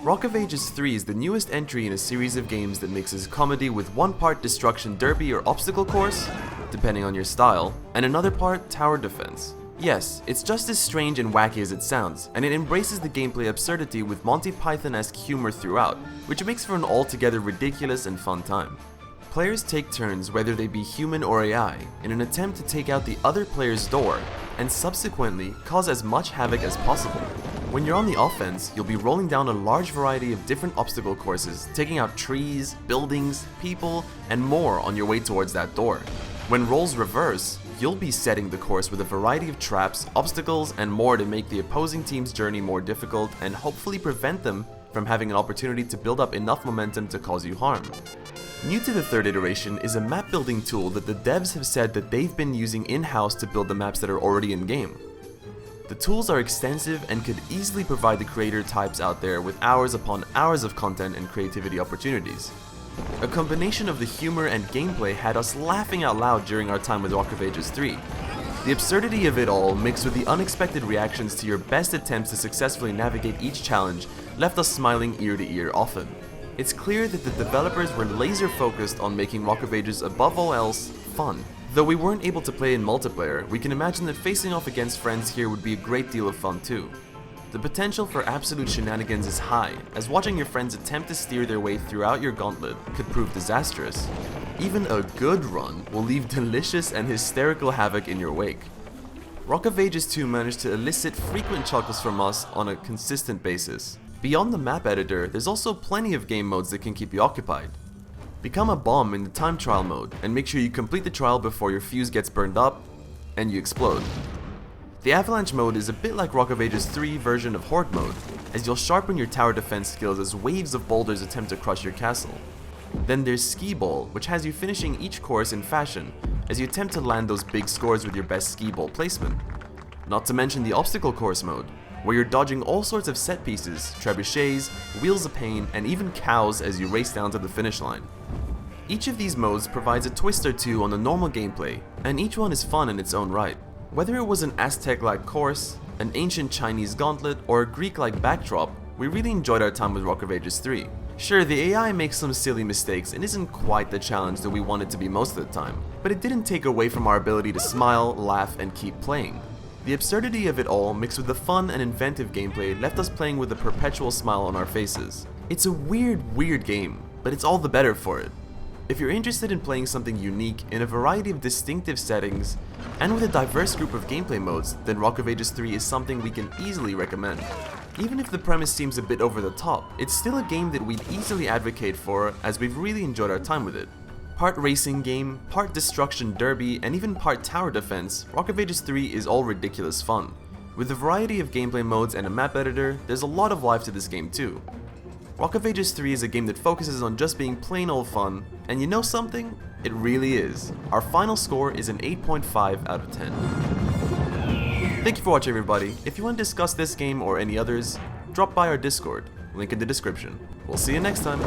Rock of Ages 3 is the newest entry in a series of games that mixes comedy with one part destruction derby or obstacle course, depending on your style, and another part tower defense. Yes, it's just as strange and wacky as it sounds, and it embraces the gameplay absurdity with Monty Python-esque humor throughout, which makes for an altogether ridiculous and fun time. Players take turns, whether they be human or AI, in an attempt to take out the other player's door, and subsequently cause as much havoc as possible. When you're on the offense, you'll be rolling down a large variety of different obstacle courses, taking out trees, buildings, people, and more on your way towards that door. When roles reverse, you'll be setting the course with a variety of traps, obstacles, and more to make the opposing team's journey more difficult and hopefully prevent them from having an opportunity to build up enough momentum to cause you harm. New to the third iteration is a map building tool that the devs have said that they've been using in-house to build the maps that are already in-game. The tools are extensive and could easily provide the creator types out there with hours upon hours of content and creativity opportunities. A combination of the humor and gameplay had us laughing out loud during our time with Rock of Ages 3. The absurdity of it all, mixed with the unexpected reactions to your best attempts to successfully navigate each challenge, left us smiling ear to ear often. It's clear that the developers were laser focused on making Rock of Ages above all else fun. Though we weren't able to play in multiplayer, we can imagine that facing off against friends here would be a great deal of fun too. The potential for absolute shenanigans is high, as watching your friends attempt to steer their way throughout your gauntlet could prove disastrous. Even a good run will leave delicious and hysterical havoc in your wake. Rock of Ages 2 managed to elicit frequent chuckles from us on a consistent basis. Beyond the map editor, there's also plenty of game modes that can keep you occupied. Become a bomb in the time trial mode, and make sure you complete the trial before your fuse gets burned up and you explode. The Avalanche Mode is a bit like Rock of Ages 3 version of Horde Mode, as you'll sharpen your tower defense skills as waves of boulders attempt to crush your castle. Then there's Ski Ball, which has you finishing each course in fashion, as you attempt to land those big scores with your best ski ball placement. Not to mention the Obstacle Course Mode, where you're dodging all sorts of set pieces, trebuchets, wheels of pain, and even cows as you race down to the finish line. Each of these modes provides a twist or two on the normal gameplay, and each one is fun in its own right. Whether it was an Aztec-like course, an ancient Chinese gauntlet, or a Greek-like backdrop, we really enjoyed our time with Rock of Ages 3. Sure, the AI makes some silly mistakes and isn't quite the challenge that we want it to be most of the time, but it didn't take away from our ability to smile, laugh, and keep playing. The absurdity of it all, mixed with the fun and inventive gameplay, left us playing with a perpetual smile on our faces. It's a weird game, but it's all the better for it. If you're interested in playing something unique in a variety of distinctive settings, and with a diverse group of gameplay modes, then Rock of Ages 3 is something we can easily recommend. Even if the premise seems a bit over the top, it's still a game that we'd easily advocate for, as we've really enjoyed our time with it. Part racing game, part destruction derby, and even part tower defense, Rock of Ages 3 is all ridiculous fun. With a variety of gameplay modes and a map editor, there's a lot of life to this game too. Rock of Ages 3 is a game that focuses on just being plain old fun, and you know something? It really is. Our final score is an 8.5 out of 10. Thank you for watching, everybody. If you want to discuss this game or any others, drop by our Discord, link in the description. We'll see you next time.